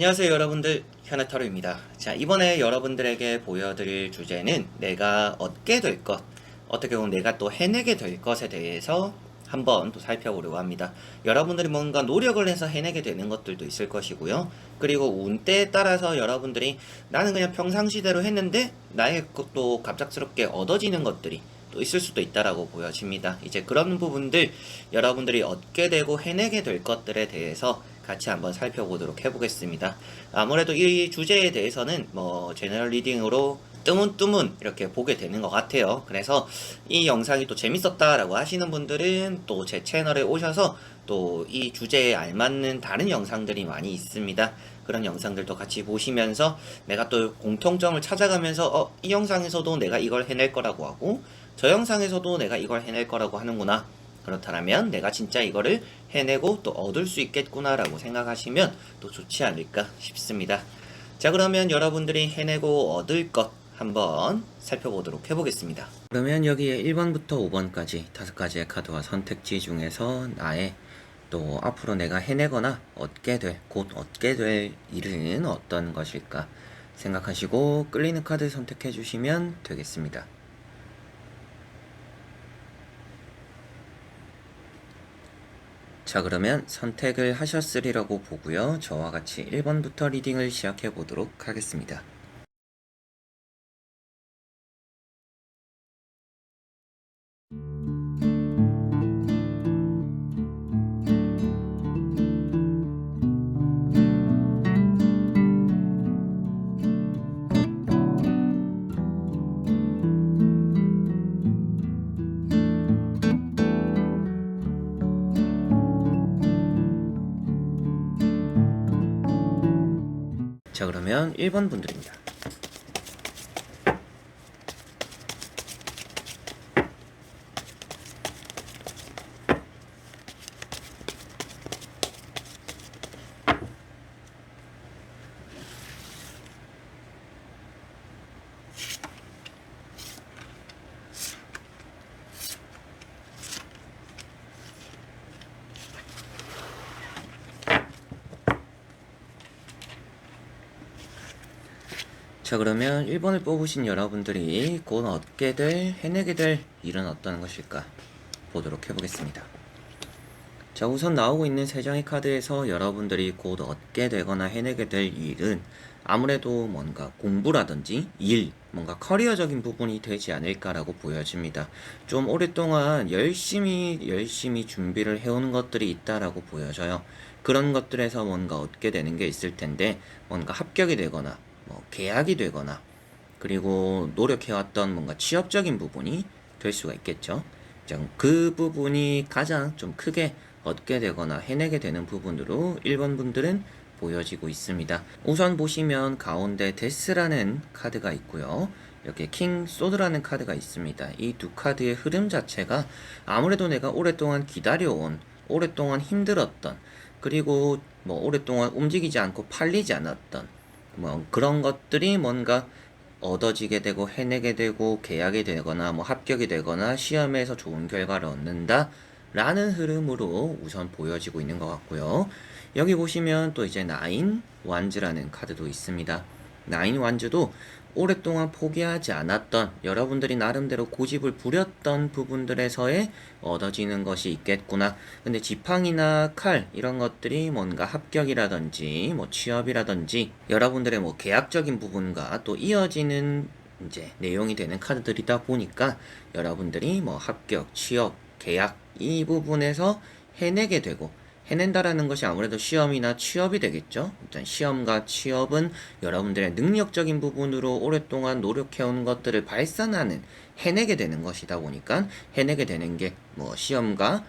안녕하세요 여러분들, 현아타로입니다. 자, 이번에 여러분들에게 보여드릴 주제는 내가 얻게 될 것, 어떻게 보면 내가 또 해내게 될 것에 대해서 한번 또 살펴보려고 합니다. 여러분들이 뭔가 노력을 해서 해내게 되는 것들도 있을 것이고요. 그리고 운때에 따라서 여러분들이 나는 그냥 평상시대로 했는데 나의 것도 갑작스럽게 얻어지는 것들이 또 있을 수도 있다라고 보여집니다. 이제 그런 부분들 여러분들이 얻게 되고 해내게 될 것들에 대해서 같이 한번 살펴보도록 해보겠습니다. 아무래도 이 주제에 대해서는 제너럴 리딩으로 뜨문뜨문 이렇게 보게 되는 것 같아요. 그래서 이 영상이 또 재밌었다라고 하시는 분들은 또 제 채널에 오셔서 또 이 주제에 알맞는 다른 영상들이 많이 있습니다. 그런 영상들도 같이 보시면서 내가 또 공통점을 찾아가면서 이 영상에서도 내가 이걸 해낼 거라고 하고 저 영상에서도 내가 이걸 해낼 거라고 하는구나, 그렇다면 내가 진짜 이거를 해내고 또 얻을 수 있겠구나라고 생각하시면 또 좋지 않을까 싶습니다. 자, 그러면 여러분들이 해내고 얻을 것 한번 살펴보도록 해보겠습니다. 그러면 여기에 1번부터 5번까지 5가지의 카드와 선택지 중에서 나의 또 앞으로 내가 해내거나 곧 얻게 될 일은 어떤 것일까 생각하시고 끌리는 카드 선택해 주시면 되겠습니다. 자, 그러면 선택을 하셨으리라고 보고요. 저와 같이 1번부터 리딩을 시작해 보도록 하겠습니다. 자, 그러면 1번 분들입니다. 자, 그러면 1번을 뽑으신 여러분들이 곧 얻게 될, 해내게 될 일은 어떤 것일까 보도록 해보겠습니다. 자, 우선 나오고 있는 3장의 카드에서 여러분들이 곧 얻게 되거나 해내게 될 일은 아무래도 뭔가 공부라든지 일, 뭔가 커리어적인 부분이 되지 않을까라고 보여집니다. 좀 오랫동안 열심히 준비를 해오는 것들이 있다라고 보여져요. 그런 것들에서 뭔가 얻게 되는 게 있을 텐데, 뭔가 합격이 되거나 계약이 되거나, 그리고 노력해왔던 뭔가 취업적인 부분이 될 수가 있겠죠. 그 부분이 가장 좀 크게 얻게 되거나 해내게 되는 부분으로 1번 분들은 보여지고 있습니다. 우선 보시면 가운데 데스라는 카드가 있고요. 이렇게 킹 소드라는 카드가 있습니다. 이 두 카드의 흐름 자체가 아무래도 내가 오랫동안 기다려온, 오랫동안 힘들었던, 그리고 오랫동안 움직이지 않고 팔리지 않았던 그런 것들이 뭔가 얻어지게 되고 해내게 되고 계약이 되거나 합격이 되거나 시험에서 좋은 결과를 얻는다 라는 흐름으로 우선 보여지고 있는 것 같고요. 여기 보시면 또 이제 나인 완즈라는 카드도 있습니다. 나인 완즈도 오랫동안 포기하지 않았던, 여러분들이 나름대로 고집을 부렸던 부분들에서의 얻어지는 것이 있겠구나. 근데 지팡이나 칼 이런 것들이 뭔가 합격이라든지 취업이라든지 여러분들의 계약적인 부분과 또 이어지는 이제 내용이 되는 카드들이다 보니까 여러분들이 합격, 취업, 계약 이 부분에서 해내게 되고, 해낸다라는 것이 아무래도 시험이나 취업이 되겠죠. 일단 시험과 취업은 여러분들의 능력적인 부분으로 오랫동안 노력해온 것들을 발산하는, 해내게 되는 것이다 보니까 해내게 되는 게 시험과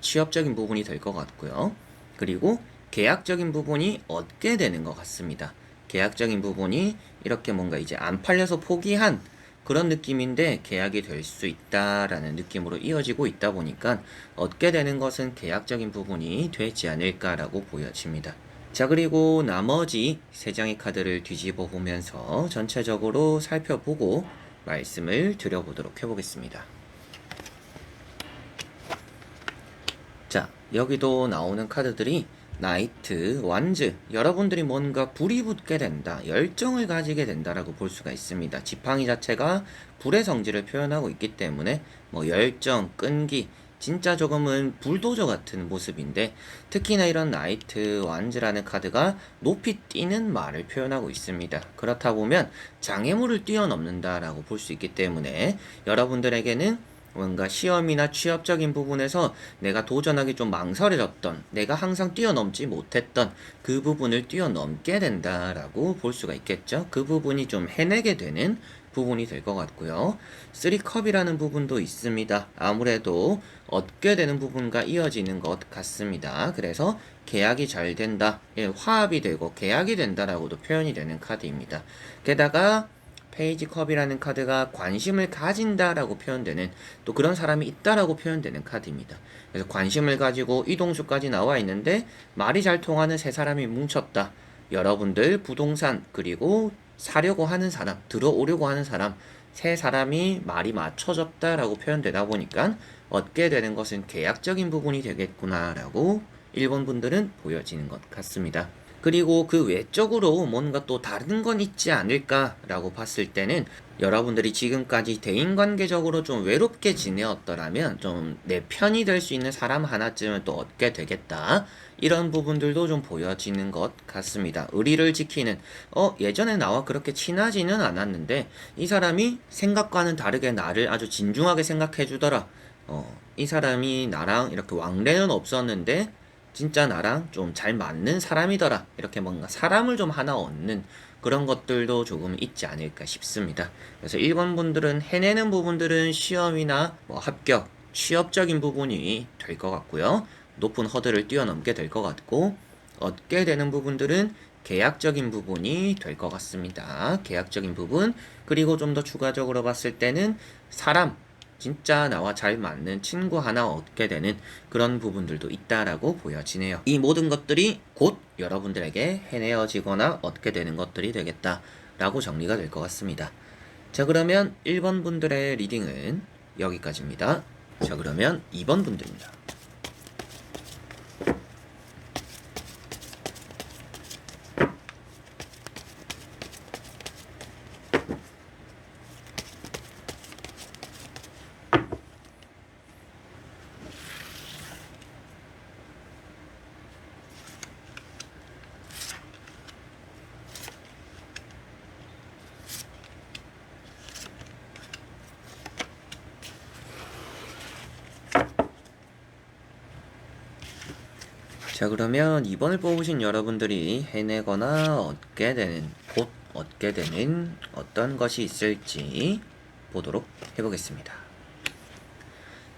취업적인 부분이 될 것 같고요. 그리고 계약적인 부분이 얻게 되는 것 같습니다. 계약적인 부분이 이렇게 뭔가 이제 안 팔려서 포기한 그런 느낌인데 계약이 될 수 있다라는 느낌으로 이어지고 있다 보니까 얻게 되는 것은 계약적인 부분이 되지 않을까라고 보여집니다. 자, 그리고 나머지 3장의 카드를 뒤집어 보면서 전체적으로 살펴보고 말씀을 드려보도록 해보겠습니다. 자, 여기도 나오는 카드들이 나이트, 완즈, 여러분들이 뭔가 불이 붙게 된다, 열정을 가지게 된다라고 볼 수가 있습니다. 지팡이 자체가 불의 성질을 표현하고 있기 때문에 뭐 열정, 끈기, 진짜 조금은 불도저 같은 모습인데, 특히나 이런 나이트, 완즈라는 카드가 높이 뛰는 말을 표현하고 있습니다. 그렇다 보면 장애물을 뛰어넘는다라고 볼 수 있기 때문에 여러분들에게는 뭔가 시험이나 취업적인 부분에서 내가 도전하기 좀 망설여졌던, 내가 항상 뛰어넘지 못했던 그 부분을 뛰어넘게 된다라고 볼 수가 있겠죠. 그 부분이 좀 해내게 되는 부분이 될 것 같고요. 3컵이라는 부분도 있습니다. 아무래도 얻게 되는 부분과 이어지는 것 같습니다. 그래서 계약이 잘 된다, 화합이 되고 계약이 된다라고도 표현이 되는 카드입니다. 게다가 페이지 컵이라는 카드가 관심을 가진다라고 표현되는, 또 그런 사람이 있다라고 표현되는 카드입니다. 그래서 관심을 가지고 이동수까지 나와 있는데 말이 잘 통하는 세 사람이 뭉쳤다. 여러분들 부동산, 그리고 사려고 하는 사람, 들어오려고 하는 사람, 세 사람이 말이 맞춰졌다라고 표현되다 보니까 얻게 되는 것은 계약적인 부분이 되겠구나라고 일본 분들은 보여지는 것 같습니다. 그리고 그 외적으로 뭔가 또 다른 건 있지 않을까라고 봤을 때는, 여러분들이 지금까지 대인관계적으로 좀 외롭게 지내었더라면 좀 내 편이 될 수 있는 사람 하나쯤은 또 얻게 되겠다, 이런 부분들도 좀 보여지는 것 같습니다. 의리를 지키는, 예전에 나와 그렇게 친하지는 않았는데 이 사람이 생각과는 다르게 나를 아주 진중하게 생각해 주더라. 이 사람이 나랑 이렇게 왕래는 없었는데 진짜 나랑 좀 잘 맞는 사람이더라, 이렇게 뭔가 사람을 좀 하나 얻는 그런 것들도 조금 있지 않을까 싶습니다. 그래서 1번 분들은 해내는 부분들은 시험이나 뭐 합격, 취업적인 부분이 될 것 같고요. 높은 허들을 뛰어넘게 될 것 같고, 얻게 되는 부분들은 계약적인 부분이 될 것 같습니다. 계약적인 부분, 그리고 좀 더 추가적으로 봤을 때는 사람, 진짜 나와 잘 맞는 친구 하나 얻게 되는 그런 부분들도 있다라고 보여지네요. 이 모든 것들이 곧 여러분들에게 해내어지거나 얻게 되는 것들이 되겠다라고 정리가 될 것 같습니다. 자, 그러면 1번 분들의 리딩은 여기까지입니다. 자, 그러면 2번 분들입니다. 자, 그러면 2번을 뽑으신 여러분들이 해내거나 얻게 되는, 곧 얻게 되는 어떤 것이 있을지 보도록 해보겠습니다.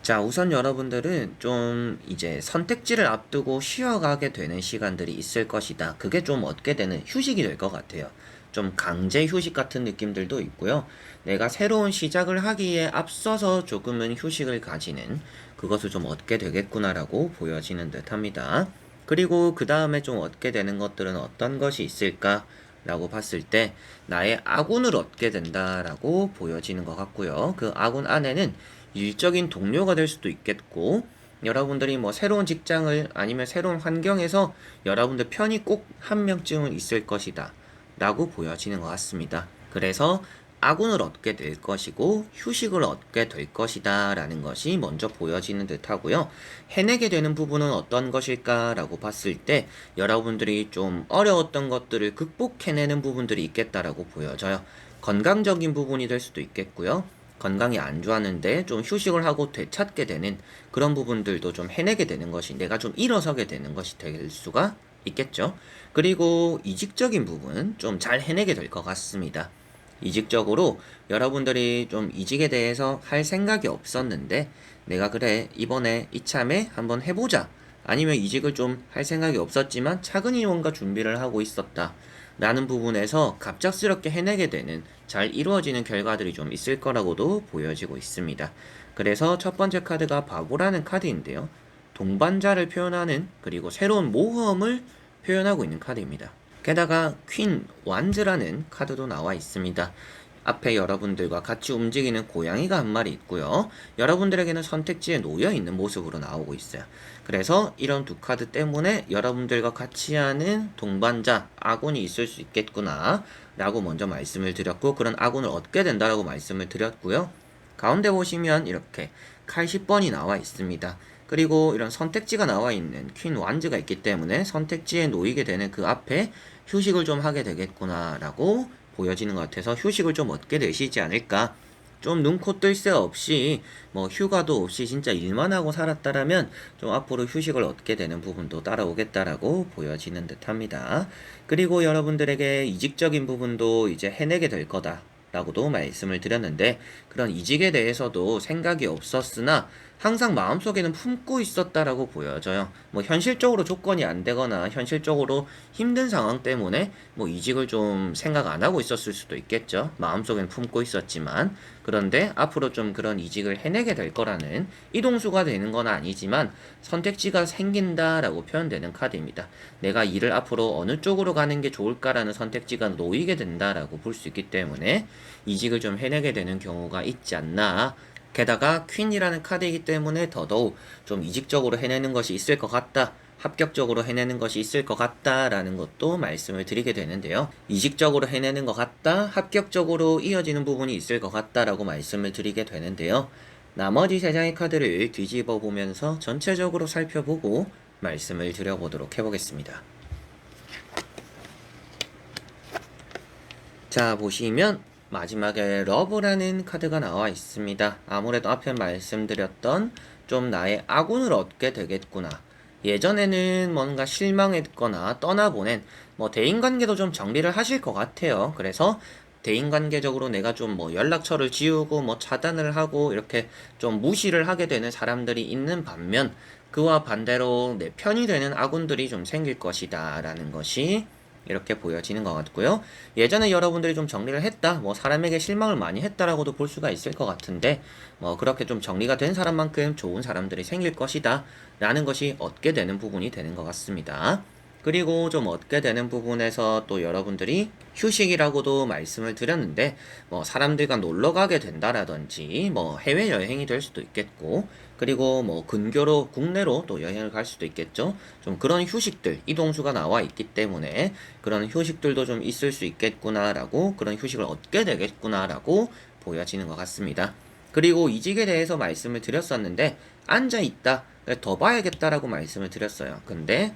자, 우선 여러분들은 좀 이제 선택지를 앞두고 쉬어가게 되는 시간들이 있을 것이다. 그게 좀 얻게 되는 휴식이 될 것 같아요. 좀 강제 휴식 같은 느낌들도 있고요. 내가 새로운 시작을 하기에 앞서서 조금은 휴식을 가지는, 그것을 좀 얻게 되겠구나라고 보여지는 듯 합니다. 그리고 그 다음에 좀 얻게 되는 것들은 어떤 것이 있을까? 라고 봤을 때 나의 아군을 얻게 된다라고 보여지는 것 같고요. 그 아군 안에는 일적인 동료가 될 수도 있겠고, 여러분들이 뭐 새로운 직장을 아니면 새로운 환경에서 여러분들 편이 꼭 한 명쯤은 있을 것이다 라고 보여지는 것 같습니다. 그래서 아군을 얻게 될 것이고 휴식을 얻게 될 것이다 라는 것이 먼저 보여지는 듯 하고요. 해내게 되는 부분은 어떤 것일까 라고 봤을 때 여러분들이 좀 어려웠던 것들을 극복해내는 부분들이 있겠다라고 보여져요. 건강적인 부분이 될 수도 있겠고요. 건강이 안 좋았는데 좀 휴식을 하고 되찾게 되는 그런 부분들도 좀 해내게 되는 것이, 내가 좀 일어서게 되는 것이 될 수가 있겠죠. 그리고 이직적인 부분 좀 잘 해내게 될 것 같습니다. 이직적으로 여러분들이 좀 이직에 대해서 할 생각이 없었는데 내가 그래 이번에 이참에 한번 해보자, 아니면 이직을 좀 할 생각이 없었지만 차근히 뭔가 준비를 하고 있었다 라는 부분에서 갑작스럽게 해내게 되는, 잘 이루어지는 결과들이 좀 있을 거라고도 보여지고 있습니다. 그래서 첫 번째 카드가 바보라는 카드인데요. 동반자를 표현하는, 그리고 새로운 모험을 표현하고 있는 카드입니다. 게다가 퀸 완즈라는 카드도 나와 있습니다. 앞에 여러분들과 같이 움직이는 고양이가 한 마리 있고요. 여러분들에게는 선택지에 놓여 있는 모습으로 나오고 있어요. 그래서 이런 두 카드 때문에 여러분들과 같이 하는 동반자, 아군이 있을 수 있겠구나 라고 먼저 말씀을 드렸고, 그런 아군을 얻게 된다라고 말씀을 드렸고요. 가운데 보시면 이렇게 칼 10번이 나와 있습니다. 그리고 이런 선택지가 나와 있는 퀸 완즈가 있기 때문에 선택지에 놓이게 되는 그 앞에 휴식을 좀 하게 되겠구나 라고 보여지는 것 같아서 휴식을 좀 얻게 되시지 않을까. 좀 눈코 뜰 새 없이 뭐 휴가도 없이 진짜 일만 하고 살았다라면 좀 앞으로 휴식을 얻게 되는 부분도 따라오겠다라고 보여지는 듯 합니다. 그리고 여러분들에게 이직적인 부분도 이제 해내게 될 거다 라고도 말씀을 드렸는데, 그런 이직에 대해서도 생각이 없었으나 항상 마음속에는 품고 있었다라고 보여져요. 뭐 현실적으로 조건이 안 되거나 현실적으로 힘든 상황 때문에 뭐 이직을 좀 생각 안 하고 있었을 수도 있겠죠. 마음속에는 품고 있었지만, 그런데 앞으로 좀 그런 이직을 해내게 될 거라는, 이동수가 되는 건 아니지만 선택지가 생긴다라고 표현되는 카드입니다. 내가 일을 앞으로 어느 쪽으로 가는 게 좋을까라는 선택지가 놓이게 된다라고 볼 수 있기 때문에 이직을 좀 해내게 되는 경우가 있지 않나. 게다가 퀸이라는 카드이기 때문에 더더욱 좀 이직적으로 해내는 것이 있을 것 같다, 합격적으로 해내는 것이 있을 것 같다라는 것도 말씀을 드리게 되는데요. 이직적으로 해내는 것 같다, 합격적으로 이어지는 부분이 있을 것 같다라고 말씀을 드리게 되는데요. 나머지 세 장의 카드를 뒤집어 보면서 전체적으로 살펴보고 말씀을 드려보도록 해보겠습니다. 자, 보시면 마지막에 러브라는 카드가 나와 있습니다. 아무래도 앞에 말씀드렸던 좀 나의 아군을 얻게 되겠구나, 예전에는 뭔가 실망했거나 떠나보낸 뭐 대인관계도 좀 정리를 하실 것 같아요. 그래서 대인관계적으로 내가 좀 뭐 연락처를 지우고 뭐 차단을 하고 이렇게 좀 무시를 하게 되는 사람들이 있는 반면, 그와 반대로 내 편이 되는 아군들이 좀 생길 것이다 라는 것이 이렇게 보여지는 것 같고요. 예전에 여러분들이 좀 정리를 했다, 뭐 사람에게 실망을 많이 했다라고도 볼 수가 있을 것 같은데, 뭐 그렇게 좀 정리가 된 사람만큼 좋은 사람들이 생길 것이다 라는 것이 얻게 되는 부분이 되는 것 같습니다. 그리고 좀 얻게 되는 부분에서 또 여러분들이 휴식이라고도 말씀을 드렸는데, 뭐 사람들과 놀러 가게 된다라든지 뭐 해외 여행이 될 수도 있겠고, 그리고 뭐 근교로 국내로 또 여행을 갈 수도 있겠죠. 좀 그런 휴식들, 이동수가 나와 있기 때문에 그런 휴식들도 좀 있을 수 있겠구나라고, 그런 휴식을 얻게 되겠구나라고 보여지는 것 같습니다. 그리고 이직에 대해서 말씀을 드렸었는데, 앉아있다, 더 봐야겠다라고 말씀을 드렸어요. 근데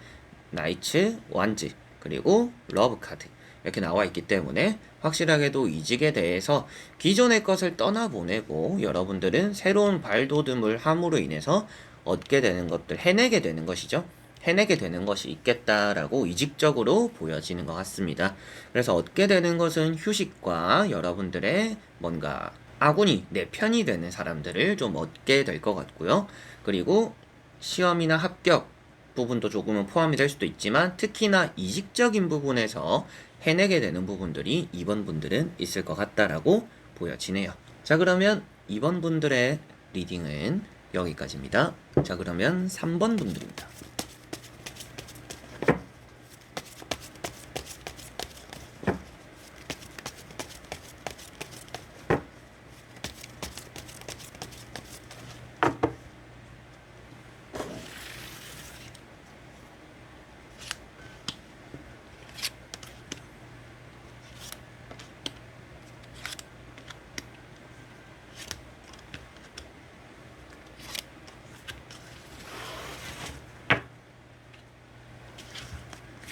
나이츠, 완즈, 그리고 러브 카드 이렇게 나와 있기 때문에 확실하게도 이직에 대해서 기존의 것을 떠나보내고 여러분들은 새로운 발돋움을 함으로 인해서 얻게 되는 것들, 해내게 되는 것이죠. 해내게 되는 것이 있겠다라고 이직적으로 보여지는 것 같습니다. 그래서 얻게 되는 것은 휴식과 여러분들의 뭔가 아군이 내 편이 되는 사람들을 좀 얻게 될 것 같고요. 그리고 시험이나 합격 부분도 조금은 포함이 될 수도 있지만, 특히나 이직적인 부분에서 해내게 되는 부분들이 이번 분들은 있을 것 같다라고 보여지네요. 자, 그러면 이번 분들의 리딩은 여기까지입니다. 자, 그러면 3번 분들입니다.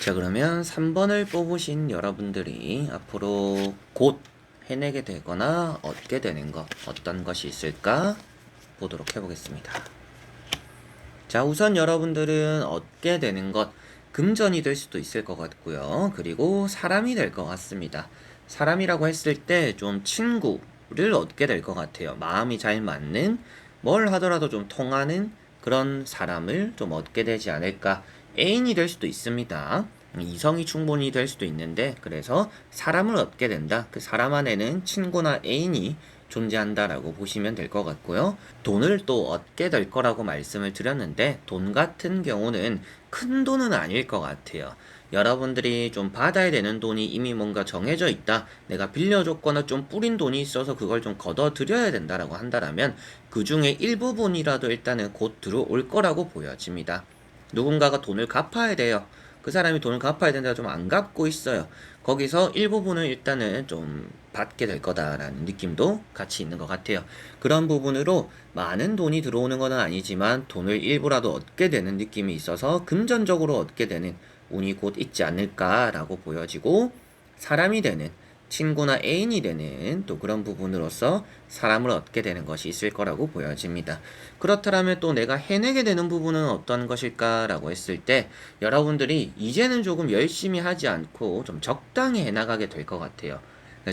자, 그러면 3번을 뽑으신 여러분들이 앞으로 곧 해내게 되거나 얻게 되는 것, 어떤 것이 있을까 보도록 해보겠습니다. 자, 우선 여러분들은 얻게 되는 것, 금전이 될 수도 있을 것 같고요. 그리고 사람이 될 것 같습니다. 사람이라고 했을 때 좀 친구를 얻게 될 것 같아요. 마음이 잘 맞는, 뭘 하더라도 좀 통하는 그런 사람을 좀 얻게 되지 않을까. 애인이 될 수도 있습니다. 이성이 충분히 될 수도 있는데, 그래서 사람을 얻게 된다. 그 사람 안에는 친구나 애인이 존재한다라고 보시면 될 것 같고요. 돈을 또 얻게 될 거라고 말씀을 드렸는데, 돈 같은 경우는 큰 돈은 아닐 것 같아요. 여러분들이 좀 받아야 되는 돈이 이미 뭔가 정해져 있다. 내가 빌려줬거나 좀 뿌린 돈이 있어서 그걸 좀 걷어들여야 된다라고 한다라면 그 중에 일부분이라도 일단은 곧 들어올 거라고 보여집니다. 누군가가 돈을 갚아야 돼요. 그 사람이 돈을 갚아야 된다 좀 안 갚고 있어요. 거기서 일부분을 일단은 좀 받게 될 거다라는 느낌도 같이 있는 것 같아요. 그런 부분으로 많은 돈이 들어오는 건 아니지만 돈을 일부라도 얻게 되는 느낌이 있어서 금전적으로 얻게 되는 운이 곧 있지 않을까라고 보여지고, 사람이 되는, 친구나 애인이 되는 또 그런 부분으로서 사람을 얻게 되는 것이 있을 거라고 보여집니다. 그렇다면 또 내가 해내게 되는 부분은 어떤 것일까라고 했을 때 여러분들이 이제는 조금 열심히 하지 않고 좀 적당히 해나가게 될 것 같아요.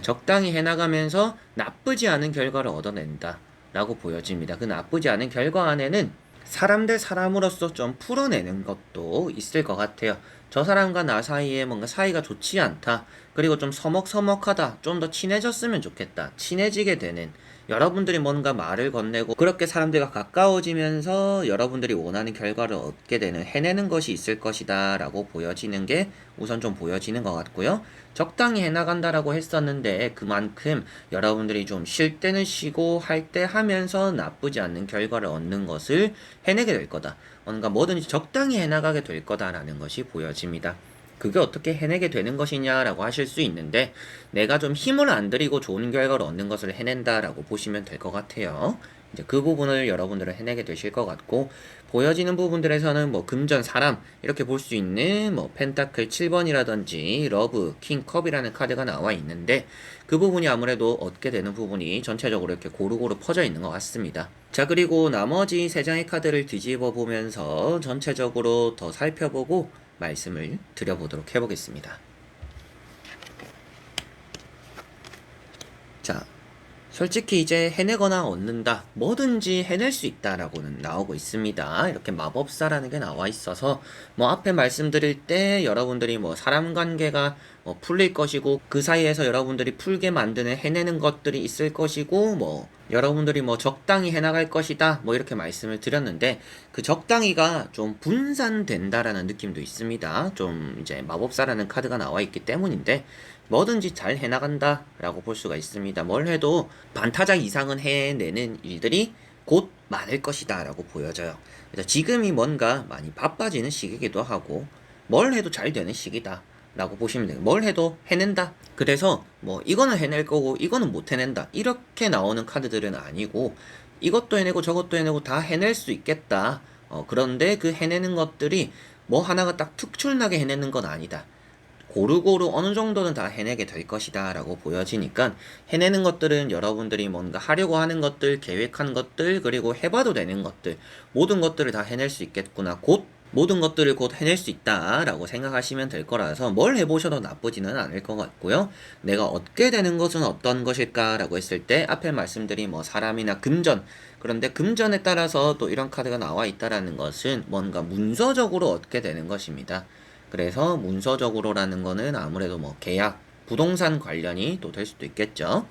적당히 해나가면서 나쁘지 않은 결과를 얻어낸다 라고 보여집니다. 그 나쁘지 않은 결과 안에는 사람 대 사람으로서 좀 풀어내는 것도 있을 것 같아요. 저 사람과 나 사이에 뭔가 사이가 좋지 않다. 그리고 좀 서먹서먹하다. 좀 더 친해졌으면 좋겠다. 친해지게 되는, 여러분들이 뭔가 말을 건네고 그렇게 사람들과 가까워지면서 여러분들이 원하는 결과를 얻게 되는, 해내는 것이 있을 것이다 라고 보여지는 게 우선 좀 보여지는 것 같고요. 적당히 해나간다라고 했었는데 그만큼 여러분들이 좀 쉴 때는 쉬고 할 때 하면서 나쁘지 않는 결과를 얻는 것을 해내게 될 거다. 뭔가 뭐든지 적당히 해나가게 될 거다라는 것이 보여집니다. 그게 어떻게 해내게 되는 것이냐라고 하실 수 있는데, 내가 좀 힘을 안 들이고 좋은 결과를 얻는 것을 해낸다라고 보시면 될 것 같아요. 이제 그 부분을 여러분들은 해내게 되실 것 같고, 보여지는 부분들에서는 뭐 금전, 사람 이렇게 볼 수 있는 뭐 펜타클 7번이라든지 러브, 킹컵이라는 카드가 나와 있는데, 그 부분이 아무래도 얻게 되는 부분이 전체적으로 이렇게 고루고루 퍼져 있는 것 같습니다. 자, 그리고 나머지 세 장의 카드를 뒤집어 보면서 전체적으로 더 살펴보고 말씀을 드려보도록 해보겠습니다. 자, 솔직히 이제 해내거나 얻는다, 뭐든지 해낼 수 있다라고는 나오고 있습니다. 이렇게 마법사라는 게 나와 있어서 뭐 앞에 말씀드릴 때 여러분들이 뭐 사람 관계가 뭐 풀릴 것이고 그 사이에서 여러분들이 풀게 만드는 해내는 것들이 있을 것이고, 뭐 여러분들이 뭐 적당히 해나갈 것이다 뭐 이렇게 말씀을 드렸는데, 그 적당히가 좀 분산된다라는 느낌도 있습니다. 좀 이제 마법사라는 카드가 나와 있기 때문인데 뭐든지 잘 해나간다 라고 볼 수가 있습니다. 뭘 해도 반타작 이상은 해내는 일들이 곧 많을 것이다 라고 보여져요. 그래서 지금이 뭔가 많이 바빠지는 시기이기도 하고 뭘 해도 잘 되는 시기다 라고 보시면 돼요. 뭘 해도 해낸다. 그래서 뭐 이거는 해낼 거고 이거는 못 해낸다 이렇게 나오는 카드들은 아니고, 이것도 해내고 저것도 해내고 다 해낼 수 있겠다. 그런데 그 해내는 것들이 뭐 하나가 딱 특출나게 해내는 건 아니다. 고루고루 어느 정도는 다 해내게 될 것이다 라고 보여지니까, 해내는 것들은 여러분들이 뭔가 하려고 하는 것들, 계획한 것들, 그리고 해봐도 되는 것들, 모든 것들을 다 해낼 수 있겠구나, 곧 모든 것들을 곧 해낼 수 있다 라고 생각하시면 될 거라서 뭘 해보셔도 나쁘지는 않을 것 같고요. 내가 얻게 되는 것은 어떤 것일까 라고 했을 때 앞에 말씀드린 뭐 사람이나 금전, 그런데 금전에 따라서 또 이런 카드가 나와 있다라는 것은 뭔가 문서적으로 얻게 되는 것입니다. 그래서 문서적으로라는 거는 아무래도 뭐 계약, 부동산 관련이 또 될 수도 있겠죠.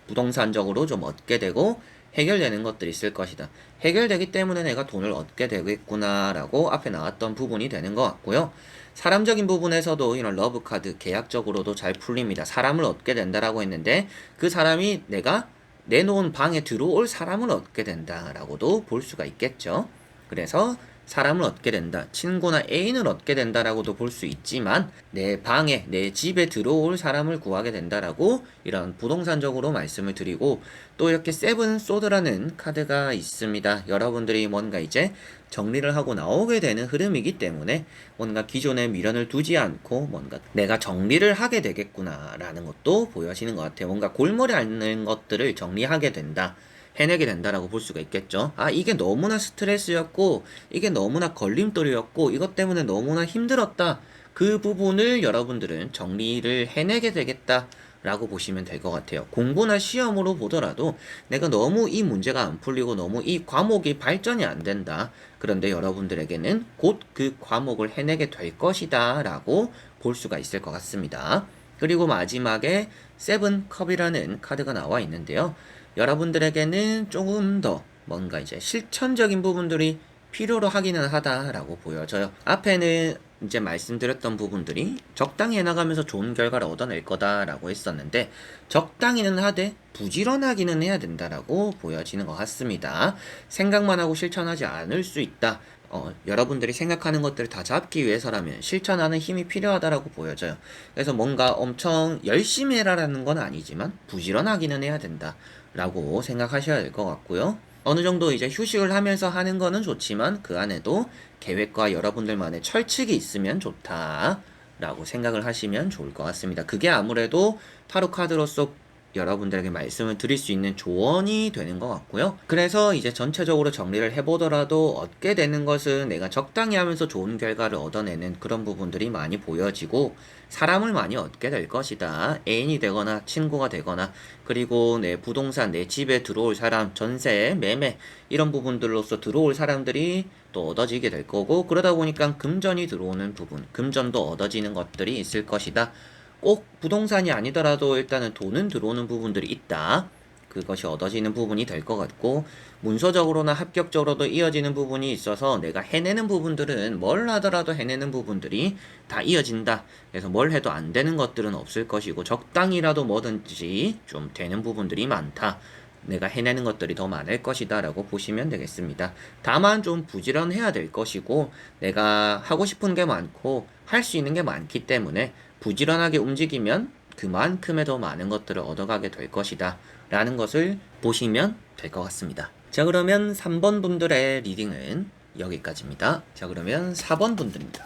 부동산적으로 좀 얻게 되고 해결되는 것들이 있을 것이다. 해결되기 때문에 내가 돈을 얻게 되겠구나라고 앞에 나왔던 부분이 되는 것 같고요. 사람적인 부분에서도 이런 러브 카드 계약적으로도 잘 풀립니다. 사람을 얻게 된다라고 했는데 그 사람이 내가 내놓은 방에 들어올 사람을 얻게 된다라고도 볼 수가 있겠죠. 그래서 사람을 얻게 된다, 친구나 애인을 얻게 된다라고도 볼 수 있지만 내 방에, 내 집에 들어올 사람을 구하게 된다라고 이런 부동산적으로 말씀을 드리고, 또 이렇게 세븐 소드라는 카드가 있습니다. 여러분들이 뭔가 이제 정리를 하고 나오게 되는 흐름이기 때문에 뭔가 기존에 미련을 두지 않고 뭔가 내가 정리를 하게 되겠구나 라는 것도 보여지는 것 같아요. 뭔가 골머리 앓는 것들을 정리하게 된다, 해내게 된다라고 볼 수가 있겠죠. 아, 이게 너무나 스트레스였고 이게 너무나 걸림돌이었고 이것 때문에 너무나 힘들었다, 그 부분을 여러분들은 정리를 해내게 되겠다 라고 보시면 될 것 같아요. 공부나 시험으로 보더라도 내가 너무 이 문제가 안 풀리고 너무 이 과목이 발전이 안 된다, 그런데 여러분들에게는 곧 그 과목을 해내게 될 것이다 라고 볼 수가 있을 것 같습니다. 그리고 마지막에 세븐 컵이라는 카드가 나와 있는데요. 여러분들에게는 조금 더 뭔가 이제 실천적인 부분들이 필요로 하기는 하다라고 보여져요. 앞에는 이제 말씀드렸던 부분들이 적당히 해나가면서 좋은 결과를 얻어낼 거다라고 했었는데, 적당히는 하되 부지런하기는 해야 된다라고 보여지는 것 같습니다. 생각만 하고 실천하지 않을 수 있다. 여러분들이 생각하는 것들을 다 잡기 위해서라면 실천하는 힘이 필요하다라고 보여져요. 그래서 뭔가 엄청 열심히 해라라는 건 아니지만 부지런하기는 해야 된다라고 생각하셔야 될 것 같고요. 어느 정도 이제 휴식을 하면서 하는 거는 좋지만 그 안에도 계획과 여러분들만의 철칙이 있으면 좋다라고 생각을 하시면 좋을 것 같습니다. 그게 아무래도 타로 카드로서 여러분들에게 말씀을 드릴 수 있는 조언이 되는 것 같고요. 그래서 이제 전체적으로 정리를 해보더라도 얻게 되는 것은 내가 적당히 하면서 좋은 결과를 얻어내는 그런 부분들이 많이 보여지고, 사람을 많이 얻게 될 것이다. 애인이 되거나 친구가 되거나, 그리고 내 부동산, 내 집에 들어올 사람, 전세, 매매 이런 부분들로서 들어올 사람들이 또 얻어지게 될 거고, 그러다 보니까 금전이 들어오는 부분, 금전도 얻어지는 것들이 있을 것이다. 꼭 부동산이 아니더라도 일단은 돈은 들어오는 부분들이 있다. 그것이 얻어지는 부분이 될 것 같고, 문서적으로나 합격적으로도 이어지는 부분이 있어서 내가 해내는 부분들은 뭘 하더라도 해내는 부분들이 다 이어진다. 그래서 뭘 해도 안 되는 것들은 없을 것이고, 적당히라도 뭐든지 좀 되는 부분들이 많다. 내가 해내는 것들이 더 많을 것이다 라고 보시면 되겠습니다. 다만 좀 부지런해야 될 것이고, 내가 하고 싶은 게 많고 할 수 있는 게 많기 때문에 부지런하게 움직이면 그만큼의 더 많은 것들을 얻어가게 될 것이다 라는 것을 보시면 될 것 같습니다. 자, 그러면 3번 분들의 리딩은 여기까지입니다. 자, 그러면 4번 분들입니다.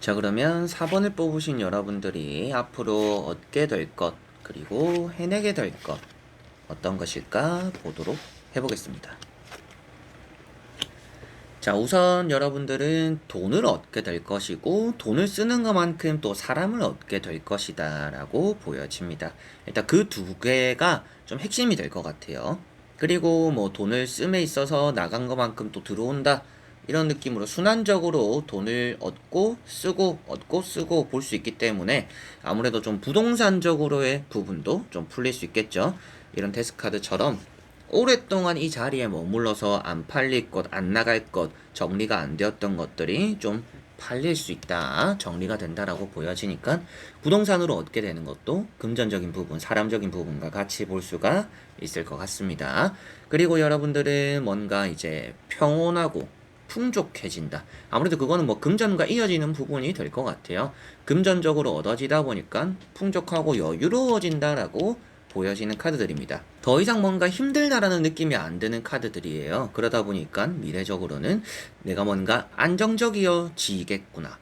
자, 그러면 4번을 뽑으신 여러분들이 앞으로 얻게 될 것, 그리고 해내게 될 것, 어떤 것일까 보도록 해보겠습니다. 자, 우선 여러분들은 돈을 얻게 될 것이고, 돈을 쓰는 것만큼 또 사람을 얻게 될 것이다 라고 보여집니다. 일단 그 두 개가 좀 핵심이 될 것 같아요. 그리고 뭐 돈을 씀에 있어서 나간 것만큼 또 들어온다, 이런 느낌으로 순환적으로 돈을 얻고 쓰고 볼 수 있기 때문에 아무래도 좀 부동산적으로의 부분도 좀 풀릴 수 있겠죠. 이런 데스카드처럼 오랫동안 이 자리에 머물러서 안 팔릴 것, 안 나갈 것, 정리가 안 되었던 것들이 좀 팔릴 수 있다, 정리가 된다라고 보여지니까 부동산으로 얻게 되는 것도 금전적인 부분, 사람적인 부분과 같이 볼 수가 있을 것 같습니다. 그리고 여러분들은 뭔가 이제 평온하고 풍족해진다. 아무래도 그거는 뭐 금전과 이어지는 부분이 될 것 같아요. 금전적으로 얻어지다 보니까 풍족하고 여유로워진다라고 보여지는 카드들입니다. 더 이상 뭔가 힘들다라는 느낌이 안 드는 카드들이에요. 그러다 보니까 미래적으로는 내가 뭔가 안정적이어지겠구나,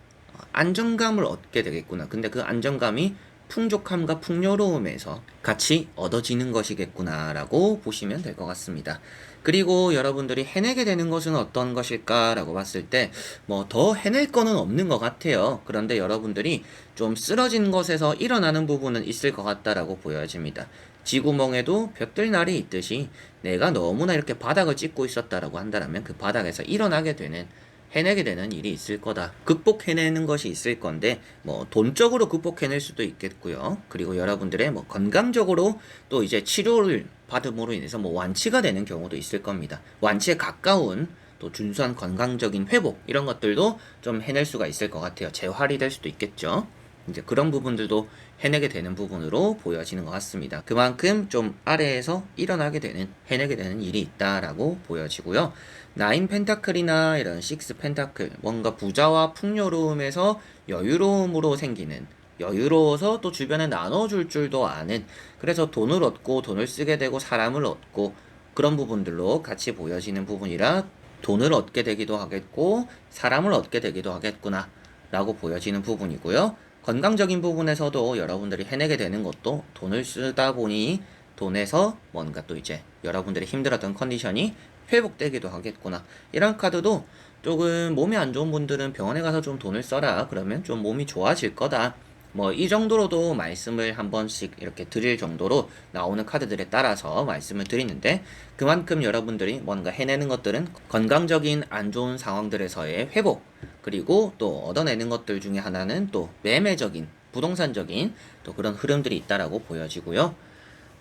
안정감을 얻게 되겠구나. 근데 그 안정감이 풍족함과 풍요로움에서 같이 얻어지는 것이겠구나 라고 보시면 될 것 같습니다. 그리고 여러분들이 해내게 되는 것은 어떤 것일까 라고 봤을 때 뭐 더 해낼 거는 없는 것 같아요. 그런데 여러분들이 좀 쓰러진 것에서 일어나는 부분은 있을 것 같다라고 보여집니다. 지구멍에도 벽들날이 있듯이 내가 너무나 이렇게 바닥을 찍고 있었다라고 한다면 그 바닥에서 일어나게 되는, 해내게 되는 일이 있을 거다. 극복해내는 것이 있을 건데 뭐 돈적으로 극복해낼 수도 있겠고요. 그리고 여러분들의 뭐 건강적으로 또 이제 치료를 받음으로 인해서 뭐 완치가 되는 경우도 있을 겁니다. 완치에 가까운 또 준수한 건강적인 회복, 이런 것들도 좀 해낼 수가 있을 것 같아요. 재활이 될 수도 있겠죠. 이제 그런 부분들도 해내게 되는 부분으로 보여지는 것 같습니다. 그만큼 좀 아래에서 일어나게 되는, 해내게 되는 일이 있다라고 보여지고요. 나인 펜타클이나 이런 식스 펜타클, 뭔가 부자와 풍요로움에서 여유로움으로 생기는, 여유로워서 또 주변에 나눠줄 줄도 아는, 그래서 돈을 얻고 돈을 쓰게 되고 사람을 얻고, 그런 부분들로 같이 보여지는 부분이라 돈을 얻게 되기도 하겠고 사람을 얻게 되기도 하겠구나 라고 보여지는 부분이고요. 건강적인 부분에서도 여러분들이 해내게 되는 것도 돈을 쓰다 보니 돈에서 뭔가 또 이제 여러분들이 힘들었던 컨디션이 회복되기도 하겠구나. 이런 카드도 조금 몸이 안 좋은 분들은 병원에 가서 좀 돈을 써라. 그러면 좀 몸이 좋아질 거다. 뭐 이 정도로도 말씀을 한 번씩 이렇게 드릴 정도로 나오는 카드들에 따라서 말씀을 드리는데, 그만큼 여러분들이 뭔가 해내는 것들은 건강적인 안 좋은 상황들에서의 회복, 그리고 또 얻어내는 것들 중에 하나는 또 매매적인 부동산적인 또 그런 흐름들이 있다라고 보여지고요.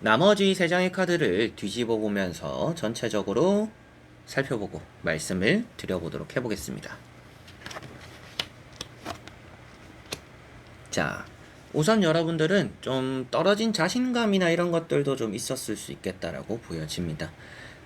나머지 세 장의 카드를 뒤집어 보면서 전체적으로 살펴보고 말씀을 드려보도록 해보겠습니다. 자, 우선 여러분들은 좀 떨어진 자신감이나 이런 것들도 좀 있었을 수 있겠다라고 보여집니다.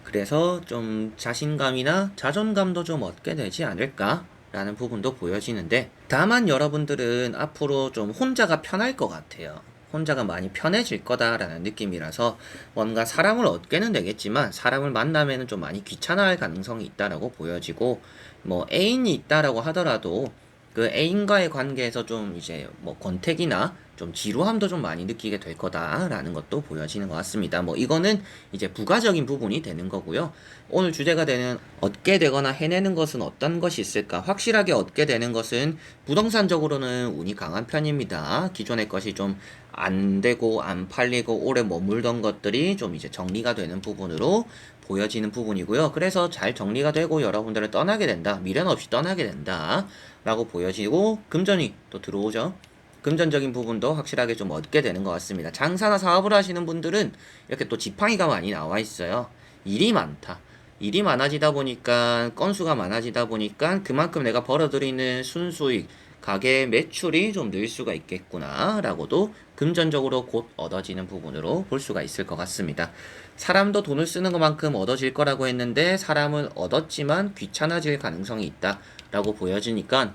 그래서 좀 자신감이나 자존감도 좀 얻게 되지 않을까라는 부분도 보여지는데, 다만 여러분들은 앞으로 좀 혼자가 편할 것 같아요. 혼자가 많이 편해질 거다라는 느낌이라서 뭔가 사람을 얻게는 되겠지만 사람을 만나면은 좀 많이 귀찮아할 가능성이 있다라고 보여지고, 뭐 애인이 있다라고 하더라도 그 애인과의 관계에서 좀 이제 뭐 권태기나 좀 지루함도 좀 많이 느끼게 될 거다라는 것도 보여지는 것 같습니다. 뭐 이거는 이제 부가적인 부분이 되는 거고요. 오늘 주제가 되는 얻게 되거나 해내는 것은 어떤 것이 있을까? 확실하게 얻게 되는 것은 부동산적으로는 운이 강한 편입니다. 기존의 것이 좀 안 되고 안 팔리고 오래 머물던 것들이 좀 이제 정리가 되는 부분으로 보여지는 부분이고요. 그래서 잘 정리가 되고 여러분들은 떠나게 된다. 미련 없이 떠나게 된다. 라고 보여지고, 금전이 또 들어오죠. 금전적인 부분도 확실하게 좀 얻게 되는 것 같습니다. 장사나 사업을 하시는 분들은 이렇게 또 지팡이가 많이 나와 있어요. 일이 많다. 일이 많아지다 보니까, 건수가 많아지다 보니까 그만큼 내가 벌어들이는 순수익, 가게 매출이 좀 늘 수가 있겠구나 라고도 금전적으로 곧 얻어지는 부분으로 볼 수가 있을 것 같습니다. 사람도 돈을 쓰는 것만큼 얻어질 거라고 했는데 사람은 얻었지만 귀찮아질 가능성이 있다 라고 보여지니까,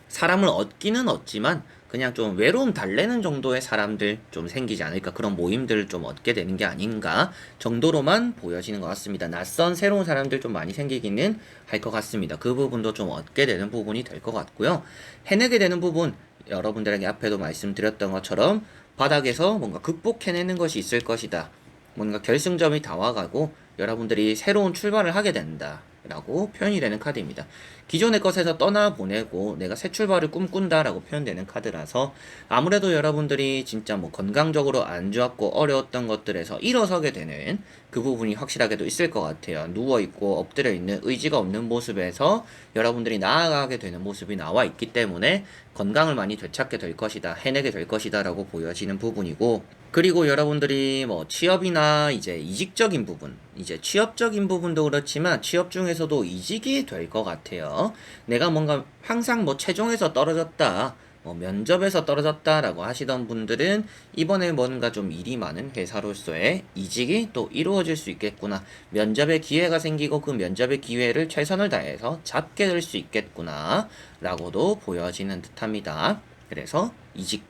사람을 얻기는 얻지만 그냥 좀 외로움 달래는 정도의 사람들 좀 생기지 않을까, 그런 모임들을 좀 얻게 되는 게 아닌가 정도로만 보여지는 것 같습니다. 낯선 새로운 사람들 좀 많이 생기기는 할 것 같습니다. 그 부분도 좀 얻게 되는 부분이 될 것 같고요. 해내게 되는 부분, 여러분들에게 앞에도 말씀드렸던 것처럼 바닥에서 뭔가 극복해내는 것이 있을 것이다. 뭔가 결승점이 다와가고 여러분들이 새로운 출발을 하게 된다 라고 표현이 되는 카드입니다. 기존의 것에서 떠나보내고 내가 새 출발을 꿈꾼다 라고 표현되는 카드라서, 아무래도 여러분들이 진짜 뭐 건강적으로 안 좋았고 어려웠던 것들에서 일어서게 되는 그 부분이 확실하게도 있을 것 같아요. 누워있고 엎드려 있는 의지가 없는 모습에서 여러분들이 나아가게 되는 모습이 나와 있기 때문에 건강을 많이 되찾게 될 것이다, 해내게 될 것이다 라고 보여지는 부분이고, 그리고 여러분들이 뭐 취업이나 이제 이직적인 부분, 이제 취업적인 부분도 그렇지만 취업 중에서도 이직이 될 것 같아요. 내가 뭔가 항상 뭐 최종에서 떨어졌다, 뭐 면접에서 떨어졌다라고 하시던 분들은 이번에 뭔가 좀 일이 많은 회사로서의 이직이 또 이루어질 수 있겠구나. 면접의 기회가 생기고 그 면접의 기회를 최선을 다해서 잡게 될 수 있겠구나 라고도 보여지는 듯합니다. 그래서 이직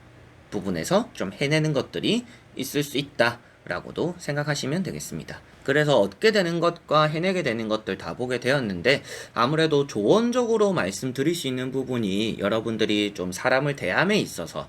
부분에서 좀 해내는 것들이 있을 수 있다 라고도 생각하시면 되겠습니다. 그래서 얻게 되는 것과 해내게 되는 것들 다 보게 되었는데, 아무래도 조언적으로 말씀드릴 수 있는 부분이 여러분들이 좀 사람을 대함에 있어서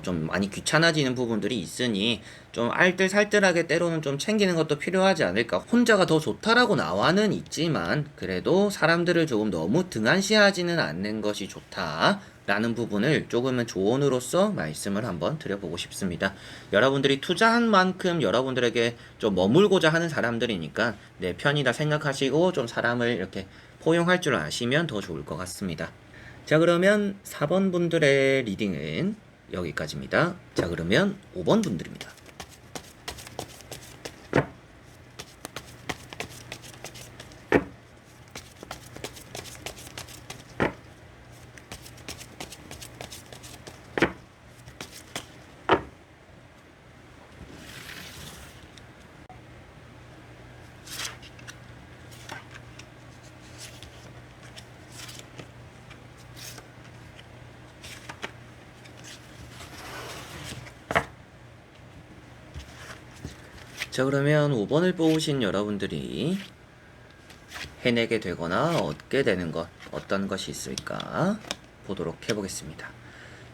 좀 많이 귀찮아지는 부분들이 있으니 좀 알뜰살뜰하게 때로는 좀 챙기는 것도 필요하지 않을까. 혼자가 더 좋다라고 나와는 있지만 그래도 사람들을 조금 너무 등한시하지는 않는 것이 좋다 라는 부분을 조금은 조언으로서 말씀을 한번 드려보고 싶습니다. 여러분들이 투자한 만큼 여러분들에게 좀 머물고자 하는 사람들이니까 내 편이다 생각하시고 좀 사람을 이렇게 포용할 줄 아시면 더 좋을 것 같습니다. 자, 그러면 4번 분들의 리딩은 여기까지입니다. 자, 그러면 5번 분들입니다. 자, 그러면 5번을 뽑으신 여러분들이 해내게 되거나 얻게 되는 것, 어떤 것이 있을까 보도록 해보겠습니다.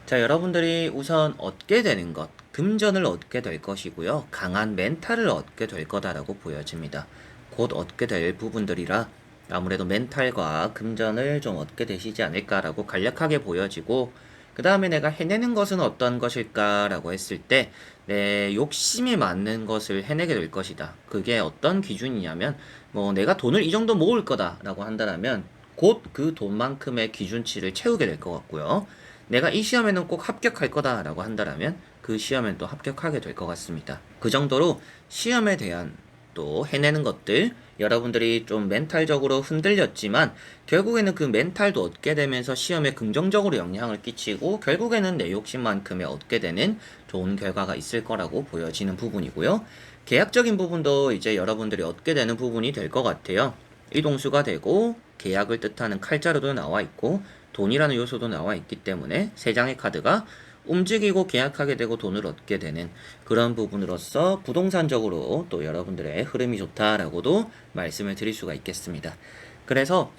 자, 여러분들이 우선 얻게 되는 것, 금전을 얻게 될 것이고요. 강한 멘탈을 얻게 될 거다라고 보여집니다. 곧 얻게 될 부분들이라 아무래도 멘탈과 금전을 좀 얻게 되시지 않을까라고 간략하게 보여지고, 그 다음에 내가 해내는 것은 어떤 것일까라고 했을 때 내 욕심에 맞는 것을 해내게 될 것이다. 그게 어떤 기준이냐면 뭐 내가 돈을 이 정도 모을 거다라고 한다면 곧 그 돈만큼의 기준치를 채우게 될 것 같고요. 내가 이 시험에는 꼭 합격할 거다라고 한다면 그 시험엔 또 합격하게 될 것 같습니다. 그 정도로 시험에 대한 또 해내는 것들, 여러분들이 좀 멘탈적으로 흔들렸지만 결국에는 그 멘탈도 얻게 되면서 시험에 긍정적으로 영향을 끼치고 결국에는 내 욕심만큼의 얻게 되는 좋은 결과가 있을 거라고 보여지는 부분이고요. 계약적인 부분도 이제 여러분들이 얻게 되는 부분이 될 것 같아요. 이동수가 되고 계약을 뜻하는 칼자루도 나와 있고 돈이라는 요소도 나와 있기 때문에 세 장의 카드가 움직이고 계약하게 되고 돈을 얻게 되는 그런 부분으로서 부동산적으로 또 여러분들의 흐름이 좋다라고도 말씀을 드릴 수가 있겠습니다. 그래서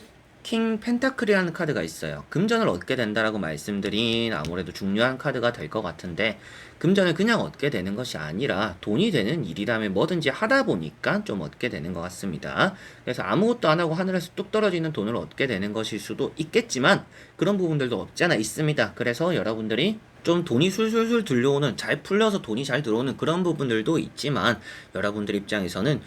킹 펜타클이라는 카드가 있어요. 금전을 얻게 된다라고 말씀드린 아무래도 중요한 카드가 될 것 같은데, 금전을 그냥 얻게 되는 것이 아니라 돈이 되는 일이라면 뭐든지 하다 보니까 좀 얻게 되는 것 같습니다. 그래서 아무것도 안 하고 하늘에서 뚝 떨어지는 돈을 얻게 되는 것일 수도 있겠지만 그런 부분들도 없지 않아 있습니다. 그래서 여러분들이 좀 돈이 술술술 들려오는, 잘 풀려서 돈이 잘 들어오는 그런 부분들도 있지만 여러분들 입장에서는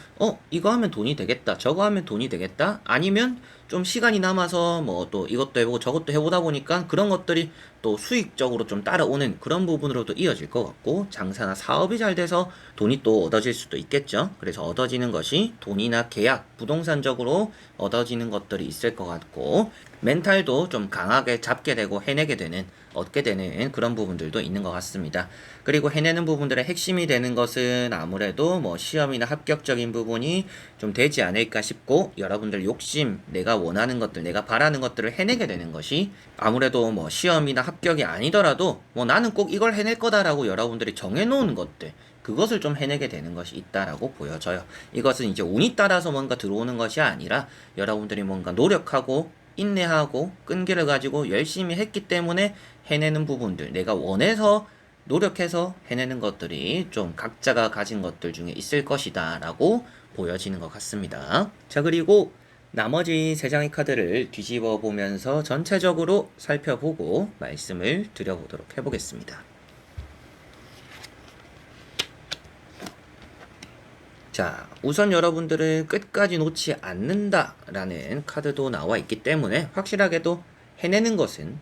이거 하면 돈이 되겠다, 저거 하면 돈이 되겠다, 아니면 좀 시간이 남아서 뭐 또 이것도 해보고 저것도 해보다 보니까 그런 것들이 또 수익적으로 좀 따라오는 그런 부분으로도 이어질 것 같고, 장사나 사업이 잘 돼서 돈이 또 얻어질 수도 있겠죠. 그래서 얻어지는 것이 돈이나 계약, 부동산적으로 얻어지는 것들이 있을 것 같고, 멘탈도 좀 강하게 잡게 되고 해내게 되는, 얻게 되는 그런 부분들도 있는 것 같습니다. 그리고 해내는 부분들의 핵심이 되는 것은 아무래도 뭐 시험이나 합격적인 부분이 좀 되지 않을까 싶고, 여러분들 욕심, 내가 원하는 것들, 내가 바라는 것들을 해내게 되는 것이 아무래도 뭐 시험이나 합격이 아니더라도 뭐 나는 꼭 이걸 해낼 거다라고 여러분들이 정해놓은 것들, 그것을 좀 해내게 되는 것이 있다라고 보여져요. 이것은 이제 운이 따라서 뭔가 들어오는 것이 아니라 여러분들이 뭔가 노력하고 인내하고 끈기를 가지고 열심히 했기 때문에 해내는 부분들, 내가 원해서 노력해서 해내는 것들이 좀 각자가 가진 것들 중에 있을 것이다 라고 보여지는 것 같습니다. 자, 그리고 나머지 세 장의 카드를 뒤집어 보면서 전체적으로 살펴보고 말씀을 드려보도록 해보겠습니다. 자, 우선 여러분들은 끝까지 놓지 않는다라는 카드도 나와 있기 때문에 확실하게도 해내는 것은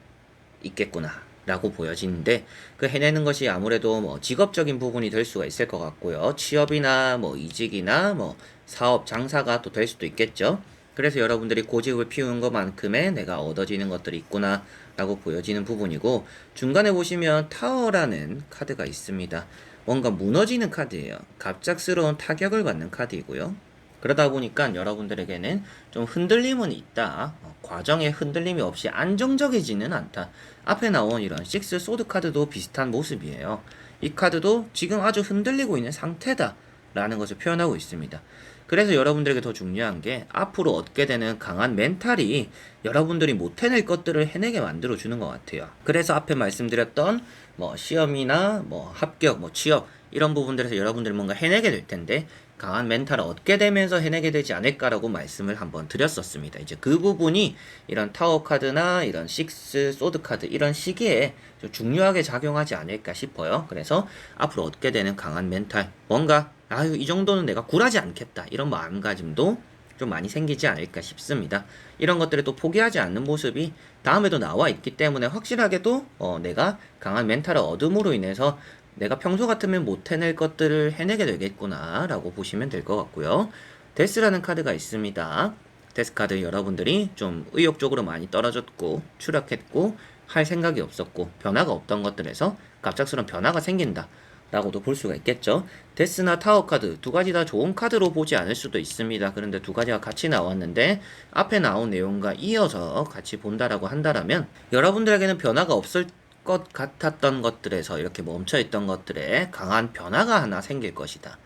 있겠구나 라고 보여지는데, 그 해내는 것이 아무래도 뭐 직업적인 부분이 될 수가 있을 것 같고요. 취업이나 뭐 이직이나 뭐 사업, 장사가 또 될 수도 있겠죠. 그래서 여러분들이 고집을 피우는 것만큼의 내가 얻어지는 것들이 있구나 라고 보여지는 부분이고, 중간에 보시면 타워라는 카드가 있습니다. 뭔가 무너지는 카드예요. 갑작스러운 타격을 받는 카드이고요. 그러다 보니까 여러분들에게는 좀 흔들림은 있다. 과정에 흔들림이 없이 안정적이지는 않다. 앞에 나온 이런 식스 소드 카드도 비슷한 모습이에요. 이 카드도 지금 아주 흔들리고 있는 상태다 라는 것을 표현하고 있습니다. 그래서 여러분들에게 더 중요한 게 앞으로 얻게 되는 강한 멘탈이 여러분들이 못 해낼 것들을 해내게 만들어 주는 것 같아요. 그래서 앞에 말씀드렸던 뭐 시험이나 뭐 합격, 뭐 취업 이런 부분들에서 여러분들이 뭔가 해내게 될 텐데 강한 멘탈을 얻게 되면서 해내게 되지 않을까라고 말씀을 한번 드렸었습니다. 이제 그 부분이 이런 타워 카드나 이런 식스 소드 카드 이런 시기에 좀 중요하게 작용하지 않을까 싶어요. 그래서 앞으로 얻게 되는 강한 멘탈, 뭔가 아유 이 정도는 내가 굴하지 않겠다 이런 마음가짐도 좀 많이 생기지 않을까 싶습니다. 이런 것들을 또 포기하지 않는 모습이 다음에도 나와 있기 때문에 확실하게도 내가 강한 멘탈을 얻음으로 인해서 내가 평소 같으면 못 해낼 것들을 해내게 되겠구나 라고 보시면 될 것 같고요. 데스라는 카드가 있습니다. 데스 카드 여러분들이 좀 의욕적으로 많이 떨어졌고 추락했고 할 생각이 없었고 변화가 없던 것들에서 갑작스러운 변화가 생긴다 라고도 볼 수가 있겠죠. 데스나 타워 카드 두 가지 다 좋은 카드로 보지 않을 수도 있습니다. 그런데 두 가지가 같이 나왔는데 앞에 나온 내용과 이어서 같이 본다라고 한다면 여러분들에게는 변화가 없을 것 같았던 것들에서 이렇게 멈춰있던 것들에 강한 변화가 하나 생길 것이다.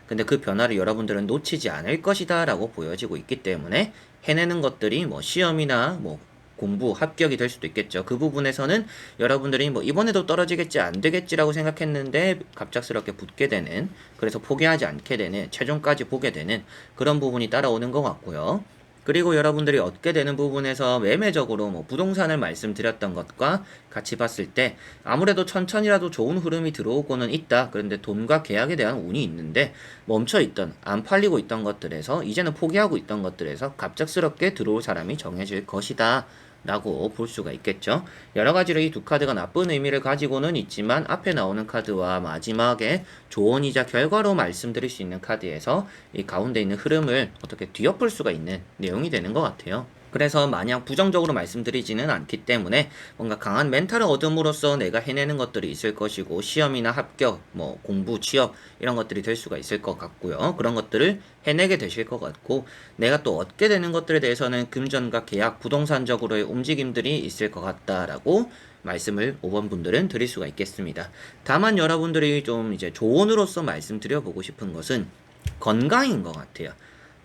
근데 그 변화를 여러분들은 놓치지 않을 것이다 라고 보여지고 있기 때문에 해내는 것들이 뭐 시험이나 뭐 공부, 합격이 될 수도 있겠죠. 그 부분에서는 여러분들이 뭐 이번에도 떨어지겠지, 안 되겠지라고 생각했는데 갑작스럽게 붙게 되는, 그래서 포기하지 않게 되는, 최종까지 보게 되는 그런 부분이 따라오는 것 같고요. 그리고 여러분들이 얻게 되는 부분에서 매매적으로 뭐 부동산을 말씀드렸던 것과 같이 봤을 때 아무래도 천천히라도 좋은 흐름이 들어오고는 있다. 그런데 돈과 계약에 대한 운이 있는데 멈춰 있던, 안 팔리고 있던 것들에서 이제는 포기하고 있던 것들에서 갑작스럽게 들어올 사람이 정해질 것이다. 라고 볼 수가 있겠죠. 여러 가지로 이 두 카드가 나쁜 의미를 가지고는 있지만 앞에 나오는 카드와 마지막에 조언이자 결과로 말씀드릴 수 있는 카드에서 이 가운데 있는 흐름을 어떻게 뒤엎을 수가 있는 내용이 되는 것 같아요. 그래서 마냥 부정적으로 말씀드리지는 않기 때문에 뭔가 강한 멘탈을 얻음으로써 내가 해내는 것들이 있을 것이고, 시험이나 합격, 뭐 공부, 취업 이런 것들이 될 수가 있을 것 같고요. 그런 것들을 해내게 되실 것 같고, 내가 또 얻게 되는 것들에 대해서는 금전과 계약, 부동산적으로의 움직임들이 있을 것 같다라고 말씀을 5번 분들은 드릴 수가 있겠습니다. 다만 여러분들이 좀 이제 조언으로서 말씀드려보고 싶은 것은 건강인 것 같아요.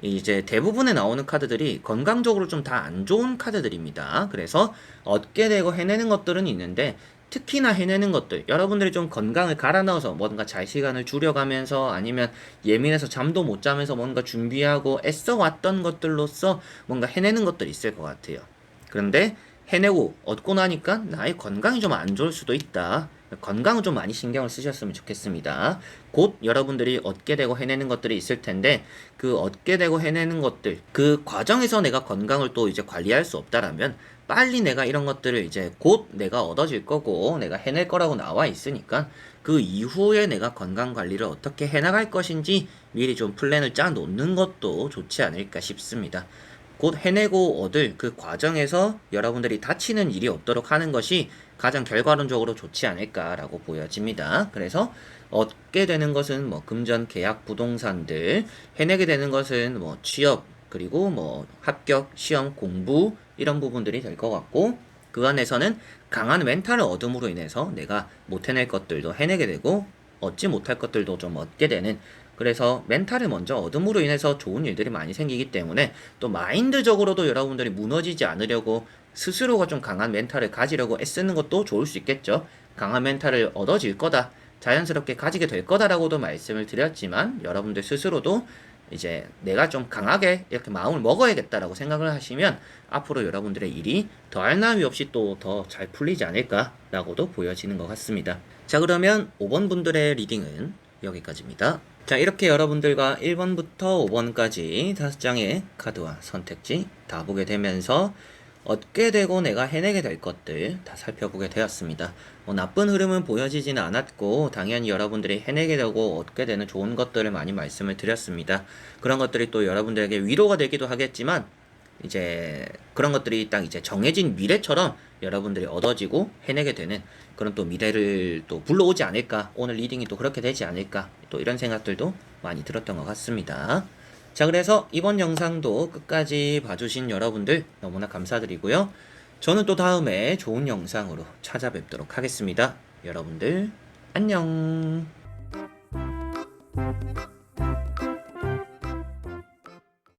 이제 대부분에 나오는 카드들이 건강적으로 좀 다 안 좋은 카드들입니다. 그래서 얻게 되고 해내는 것들은 있는데, 특히나 해내는 것들, 여러분들이 좀 건강을 갈아 넣어서 뭔가 잘 시간을 줄여가면서, 아니면 예민해서 잠도 못 자면서 뭔가 준비하고 애써 왔던 것들로서 뭔가 해내는 것들이 있을 것 같아요. 그런데 해내고 얻고 나니까 나의 건강이 좀 안 좋을 수도 있다. 건강은 좀 많이 신경을 쓰셨으면 좋겠습니다. 곧 여러분들이 얻게 되고 해내는 것들이 있을 텐데, 그 얻게 되고 해내는 것들, 그 과정에서 내가 건강을 또 이제 관리할 수 없다라면 빨리 내가 이런 것들을 이제 곧 내가 얻어질 거고 내가 해낼 거라고 나와 있으니까 그 이후에 내가 건강 관리를 어떻게 해나갈 것인지 미리 좀 플랜을 짜 놓는 것도 좋지 않을까 싶습니다. 곧 해내고 얻을 그 과정에서 여러분들이 다치는 일이 없도록 하는 것이 가장 결과론적으로 좋지 않을까라고 보여집니다. 그래서 얻게 되는 것은 뭐 금전, 계약, 부동산들, 해내게 되는 것은 뭐 취업, 그리고 뭐 합격, 시험, 공부 이런 부분들이 될 것 같고, 그 안에서는 강한 멘탈을 얻음으로 인해서 내가 못 해낼 것들도 해내게 되고 얻지 못할 것들도 좀 얻게 되는, 그래서 멘탈을 먼저 얻음으로 인해서 좋은 일들이 많이 생기기 때문에 또 마인드적으로도 여러분들이 무너지지 않으려고 스스로가 좀 강한 멘탈을 가지려고 애쓰는 것도 좋을 수 있겠죠. 강한 멘탈을 얻어질 거다, 자연스럽게 가지게 될 거다라고도 말씀을 드렸지만, 여러분들 스스로도 이제 내가 좀 강하게 이렇게 마음을 먹어야겠다라고 생각을 하시면 앞으로 여러분들의 일이 더할 나위 없이 또 더 잘 풀리지 않을까라고도 보여지는 것 같습니다. 자, 그러면 5번 분들의 리딩은 여기까지입니다. 자, 이렇게 여러분들과 1번부터 5번까지 5장의 카드와 선택지 다 보게 되면서 얻게 되고 내가 해내게 될 것들 다 살펴보게 되었습니다. 나쁜 흐름은 보여지지는 않았고, 당연히 여러분들이 해내게 되고 얻게 되는 좋은 것들을 많이 말씀을 드렸습니다. 그런 것들이 또 여러분들에게 위로가 되기도 하겠지만, 이제 그런 것들이 딱 이제 정해진 미래처럼 여러분들이 얻어지고 해내게 되는 그런 또 미래를 또 불러오지 않을까, 오늘 리딩이 또 그렇게 되지 않을까, 또 이런 생각들도 많이 들었던 것 같습니다. 자, 그래서 이번 영상도 끝까지 봐주신 여러분들 너무나 감사드리고요. 저는 또 다음에 좋은 영상으로 찾아뵙도록 하겠습니다. 여러분들 안녕.